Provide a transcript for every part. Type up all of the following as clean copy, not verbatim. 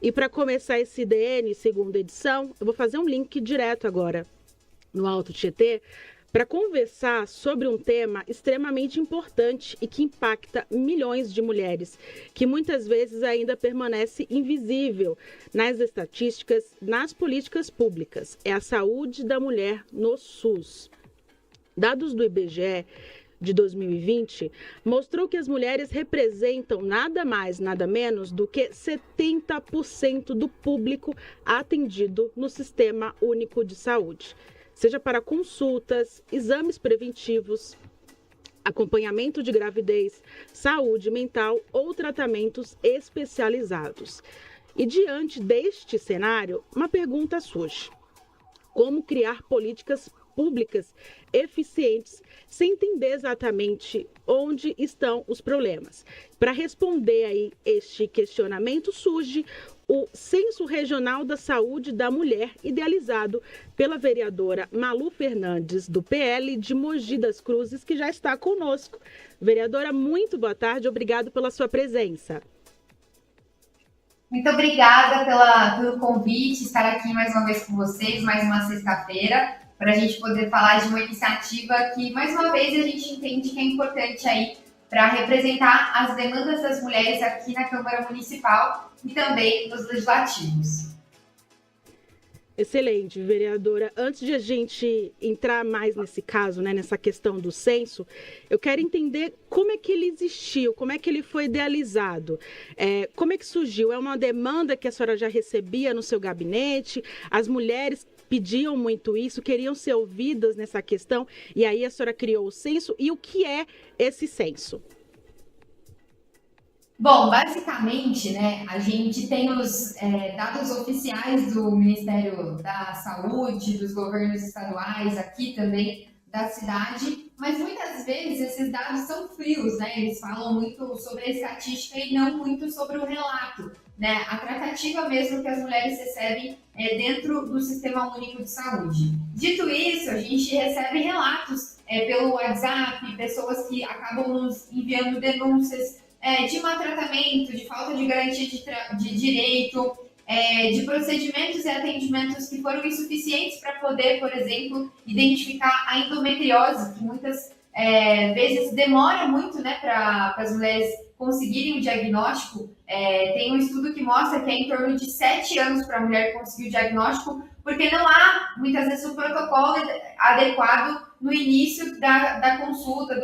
E para começar esse IDN, segunda edição, eu vou fazer um link direto agora no Alto Tietê para conversar sobre um tema extremamente importante e que impacta milhões de mulheres, que muitas vezes ainda permanece invisível nas estatísticas, nas políticas públicas. É a saúde da mulher no SUS. Dados do IBGE de 2020 mostrou que as mulheres representam nada mais, nada menos do que 70% do público atendido no Sistema Único de Saúde, seja para consultas, exames preventivos, acompanhamento de gravidez, saúde mental ou tratamentos especializados. E diante deste cenário, uma pergunta surge: como criar políticas públicas eficientes sem entender exatamente onde estão os problemas? Para responder aí este questionamento, surge o Censo Regional da Saúde da Mulher, idealizado pela vereadora Malu Fernandes, do PL de Mogi das Cruzes, que já está conosco. Vereadora, muito boa tarde, obrigado pela sua presença. Muito obrigada pelo convite, estar aqui mais uma vez com vocês, mais uma sexta-feira, para a gente poder falar de uma iniciativa que, mais uma vez, a gente entende que é importante aí para representar as demandas das mulheres aqui na Câmara Municipal e também nos legislativos. Excelente, vereadora. Antes de a gente entrar mais nesse caso, né, nessa questão do censo, eu quero entender como é que ele existiu, como é que ele foi idealizado, como é que surgiu? É uma demanda que a senhora já recebia no seu gabinete? As mulheres pediam muito isso, queriam ser ouvidas nessa questão, e aí a senhora criou o censo. E o que é esse censo? Bom, basicamente, né, a gente tem os dados oficiais do Ministério da Saúde, dos governos estaduais, aqui também da cidade, mas muitas vezes esses dados são frios, né? Eles falam muito sobre a estatística e não muito sobre o relato, né? A tratativa mesmo que as mulheres recebem dentro do Sistema Único de Saúde. Dito isso, a gente recebe relatos pelo WhatsApp, pessoas que acabam nos enviando denúncias de maltratamento, de falta de garantia de direito, de procedimentos e atendimentos que foram insuficientes para poder, por exemplo, identificar a endometriose, que muitas vezes demora muito, né, para as mulheres conseguirem o diagnóstico. Tem um estudo que mostra que é em torno de 7 anos para a mulher conseguir o diagnóstico, porque não há, muitas vezes, o protocolo adequado no início da consulta,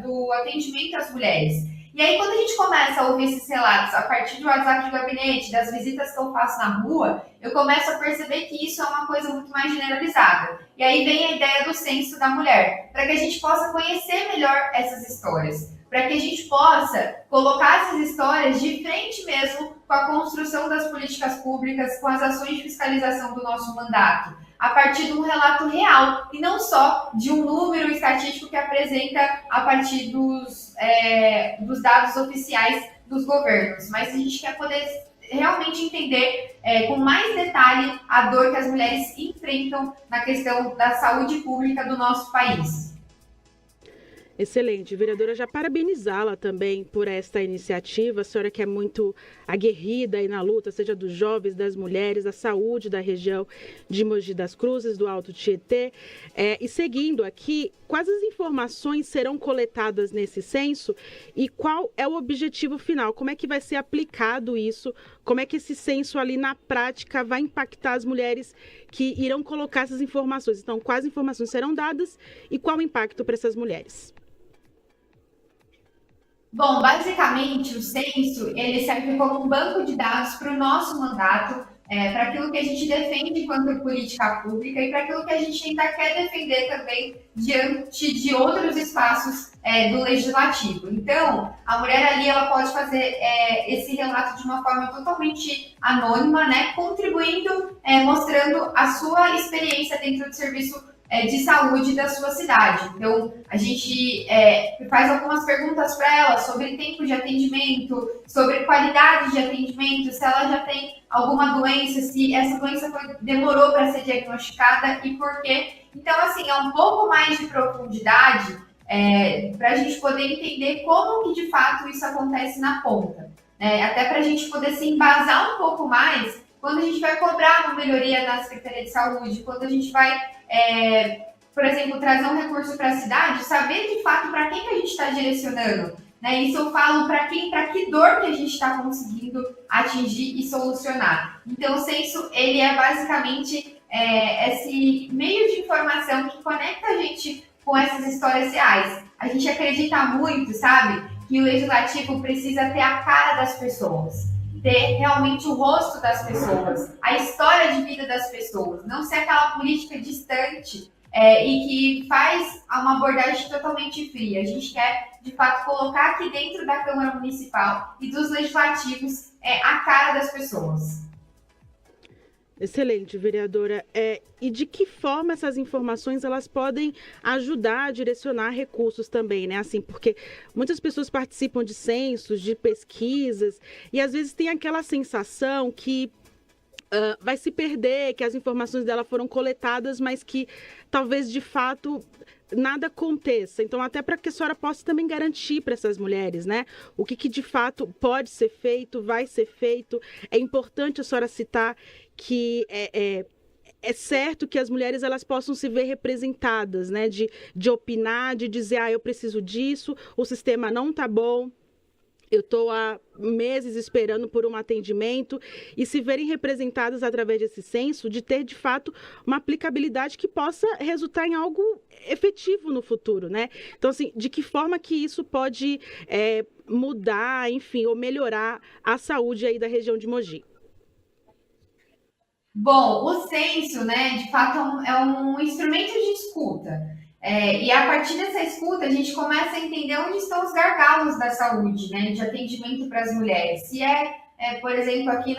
do atendimento às mulheres. E aí, quando a gente começa a ouvir esses relatos a partir do WhatsApp de gabinete, das visitas que eu faço na rua, eu começo a perceber que isso é uma coisa muito mais generalizada. E aí vem a ideia do censo da mulher, para que a gente possa conhecer melhor essas histórias, para que a gente possa colocar essas histórias de frente mesmo com a construção das políticas públicas, com as ações de fiscalização do nosso mandato, a partir de um relato real e não só de um número estatístico que apresenta a partir dos dados oficiais dos governos. Mas a gente quer poder realmente entender com mais detalhe a dor que as mulheres enfrentam na questão da saúde pública do nosso país. Excelente, vereadora, já parabenizá-la também por esta iniciativa. A senhora que é muito aguerrida aí na luta, seja dos jovens, das mulheres, da saúde da região de Mogi das Cruzes, do Alto Tietê. E seguindo aqui, quais as informações serão coletadas nesse censo e qual é o objetivo final? Como é que vai ser aplicado isso? Como é que esse censo ali na prática vai impactar as mulheres que irão colocar essas informações? Então, quais informações serão dadas e qual o impacto para essas mulheres? Bom, basicamente o censo ele serve como um banco de dados para o nosso mandato, para aquilo que a gente defende enquanto política pública e para aquilo que a gente ainda quer defender também diante de outros espaços do legislativo. Então, a mulher ali ela pode fazer esse relato de uma forma totalmente anônima, né, contribuindo, mostrando a sua experiência dentro do serviço de saúde da sua cidade. Então, a gente faz algumas perguntas para ela sobre tempo de atendimento, sobre qualidade de atendimento, se ela já tem alguma doença, se essa doença demorou para ser diagnosticada e por quê. Então, assim, é um pouco mais de profundidade para a gente poder entender como que, de fato, isso acontece na ponta. né? Até para a gente poder se embasar um pouco mais quando a gente vai cobrar uma melhoria na Secretaria de Saúde, quando a gente vai, por exemplo, trazer um recurso para a cidade, saber de fato para quem que a gente está direcionando. Né? Isso eu falo para que dor que a gente está conseguindo atingir e solucionar. Então, o censo, ele é basicamente esse meio de informação que conecta a gente com essas histórias reais. A gente acredita muito, sabe, que o legislativo precisa ter a cara das pessoas, ter realmente o rosto das pessoas, a história de vida das pessoas, não ser aquela política distante e que faz uma abordagem totalmente fria. A gente quer, de fato, colocar aqui dentro da Câmara Municipal e dos legislativos a cara das pessoas. Excelente, vereadora. E de que forma essas informações elas podem ajudar a direcionar recursos também, né? Assim, porque muitas pessoas participam de censos, de pesquisas, e às vezes tem aquela sensação que vai se perder, que as informações dela foram coletadas, mas que talvez de fato nada aconteça. Então, até para que a senhora possa também garantir para essas mulheres, né? O que de fato pode ser feito, vai ser feito. É importante a senhora citar que é certo que as mulheres elas possam se ver representadas, né? De opinar, de dizer, eu preciso disso, o sistema não tá bom. Eu estou há meses esperando por um atendimento e se verem representadas através desse censo, de ter, de fato, uma aplicabilidade que possa resultar em algo efetivo no futuro, né? Então, assim, de que forma que isso pode mudar, enfim, ou melhorar a saúde aí da região de Mogi? Bom, o censo, né, de fato, é um instrumento de escuta. E a partir dessa escuta, a gente começa a entender onde estão os gargalos da saúde, né, de atendimento para as mulheres. Se por exemplo, aqui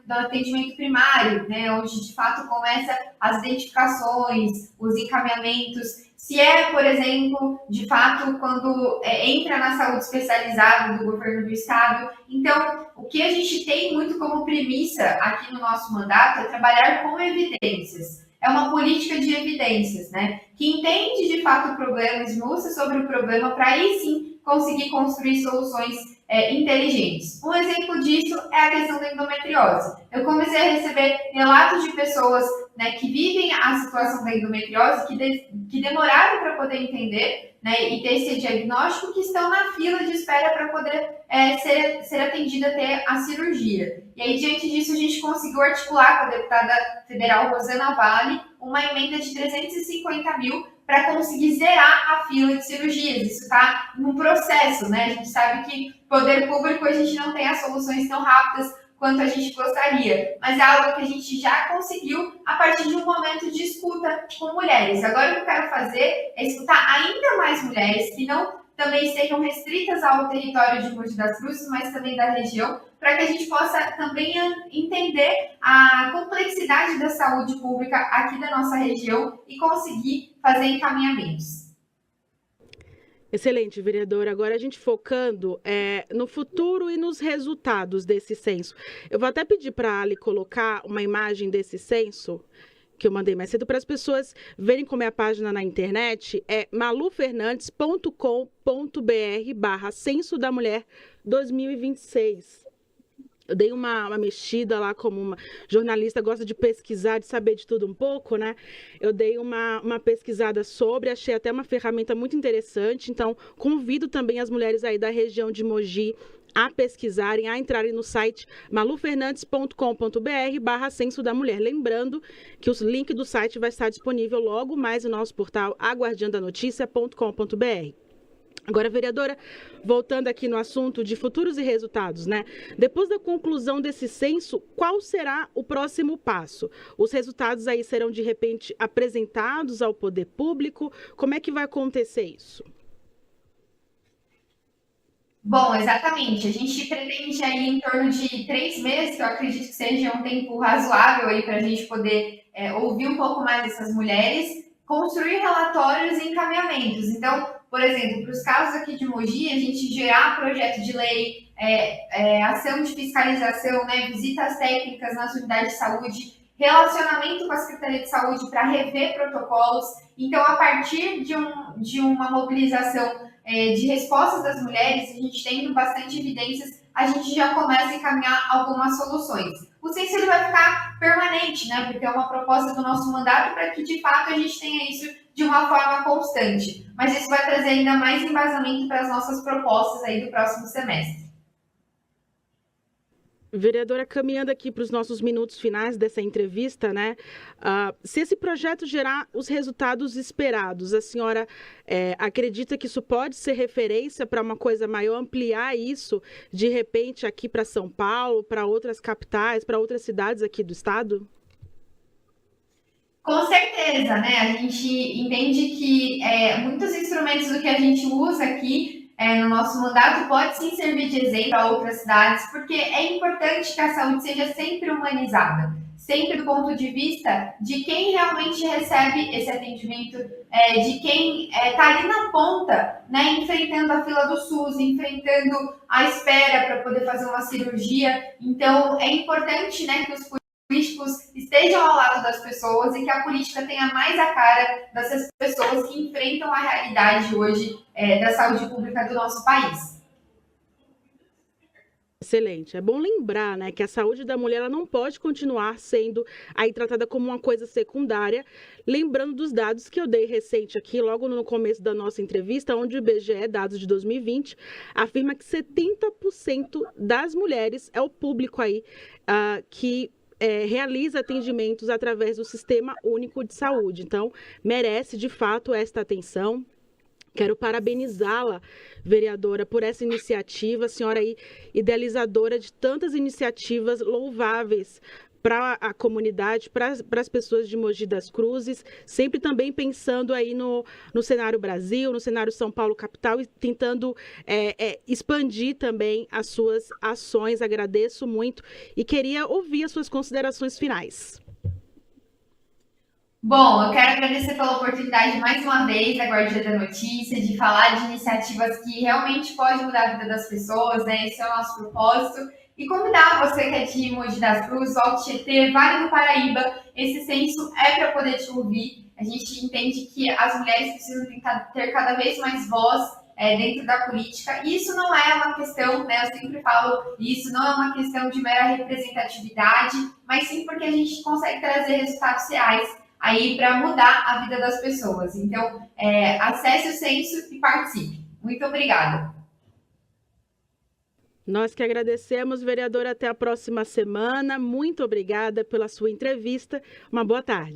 no atendimento primário, né, onde de fato começa as identificações, os encaminhamentos. Se por exemplo, de fato, quando entra na saúde especializada do governo do estado. Então, o que a gente tem muito como premissa aqui no nosso mandato é trabalhar com evidências. É uma política de evidências, né? Que entende de fato o problema, esmiuça sobre o problema, para aí sim conseguir construir soluções inteligentes. Um exemplo disso é a questão da endometriose. Eu comecei a receber relatos de pessoas, né, que vivem a situação da endometriose, que demoraram para poder entender, né, e ter esse diagnóstico, que estão na fila de espera para poder ser atendida até a cirurgia. E aí, diante disso, a gente conseguiu articular com a deputada federal Rosana Vale uma emenda de 350 mil para conseguir zerar a fila de cirurgias. Isso está no processo, né? A gente sabe que poder público a gente não tem as soluções tão rápidas quanto a gente gostaria, mas é algo que a gente já conseguiu a partir de um momento de escuta com mulheres. Agora o que eu quero fazer é escutar ainda mais mulheres que não também estejam restritas ao território de Mogi das Cruzes, mas também da região, para que a gente possa também entender a complexidade da saúde pública aqui da nossa região e conseguir fazer encaminhamentos. Excelente, vereadora. Agora a gente focando no futuro e nos resultados desse censo. Eu vou até pedir para a Ali colocar uma imagem desse censo que eu mandei mais cedo para as pessoas verem como é a página na internet. É malufernandes.com.br/censo da mulher 2026. Eu dei uma mexida lá, como uma jornalista gosta de pesquisar, de saber de tudo um pouco, né? Eu dei uma pesquisada sobre, achei até uma ferramenta muito interessante. Então, convido também as mulheres aí da região de Mogi a pesquisarem, a entrarem no site malufernandes.com.br/censo da mulher. Lembrando que o link do site vai estar disponível logo mais no nosso portal aguardiandanoticia.com.br. Agora, vereadora, voltando aqui no assunto de futuros e resultados, né? Depois da conclusão desse censo, qual será o próximo passo? Os resultados aí serão, de repente, apresentados ao poder público? Como é que vai acontecer isso? Bom, exatamente. A gente pretende aí em torno de 3 meses, que eu acredito que seja um tempo razoável aí para a gente poder ouvir um pouco mais dessas mulheres, construir relatórios e encaminhamentos. Então, por exemplo, para os casos aqui de Mogi, a gente gerar projeto de lei, ação de fiscalização, né, visitas técnicas nas unidades de saúde, relacionamento com a Secretaria de Saúde para rever protocolos. Então, a partir de uma mobilização de respostas das mulheres, a gente tendo bastante evidências, a gente já começa a encaminhar algumas soluções. O censo ele vai ficar permanente, né? Porque é uma proposta do nosso mandato para que, de fato, a gente tenha isso de uma forma constante. Mas isso vai trazer ainda mais embasamento para as nossas propostas aí do próximo semestre. Vereadora, caminhando aqui para os nossos minutos finais dessa entrevista, né? Se esse projeto gerar os resultados esperados, a senhora acredita que isso pode ser referência para uma coisa maior, ampliar isso, de repente, aqui para São Paulo, para outras capitais, para outras cidades aqui do estado? Com certeza, né? A gente entende que muitos instrumentos do que a gente usa aqui no nosso mandato pode sim servir de exemplo para outras cidades, porque é importante que a saúde seja sempre humanizada, sempre do ponto de vista de quem realmente recebe esse atendimento, de quem está ali na ponta, né, enfrentando a fila do SUS, enfrentando a espera para poder fazer uma cirurgia. Então, é importante, né, que os políticos estejam ao lado das pessoas e que a política tenha mais a cara dessas pessoas que enfrentam a realidade hoje da saúde pública do nosso país. Excelente. É bom lembrar, né, que a saúde da mulher ela não pode continuar sendo aí tratada como uma coisa secundária, lembrando dos dados que eu dei recente aqui, logo no começo da nossa entrevista, onde o IBGE, dados de 2020, afirma que 70% das mulheres é o público aí que realiza atendimentos através do Sistema Único de Saúde. Então, merece, de fato, esta atenção. Quero parabenizá-la, vereadora, por essa iniciativa. A senhora aí, idealizadora de tantas iniciativas louváveis para a comunidade, para as pessoas de Mogi das Cruzes, sempre também pensando aí no cenário Brasil, no cenário São Paulo capital e tentando expandir também as suas ações. Agradeço muito e queria ouvir as suas considerações finais. Bom, eu quero agradecer pela oportunidade mais uma vez da Guardia da Notícia, de falar de iniciativas que realmente podem mudar a vida das pessoas, né? Esse é o nosso propósito. E convidar você que é de Mogi das Cruzes, Alto Tietê, Vale do Paraíba, esse censo é para poder te ouvir. A gente entende que as mulheres precisam ter cada vez mais voz dentro da política. E isso não é uma questão, né? Eu sempre falo, isso não é uma questão de mera representatividade, mas sim porque a gente consegue trazer resultados reais aí para mudar a vida das pessoas. Então, acesse o censo e participe. Muito obrigada. Nós que agradecemos, vereadora. Até a próxima semana. Muito obrigada pela sua entrevista. Uma boa tarde.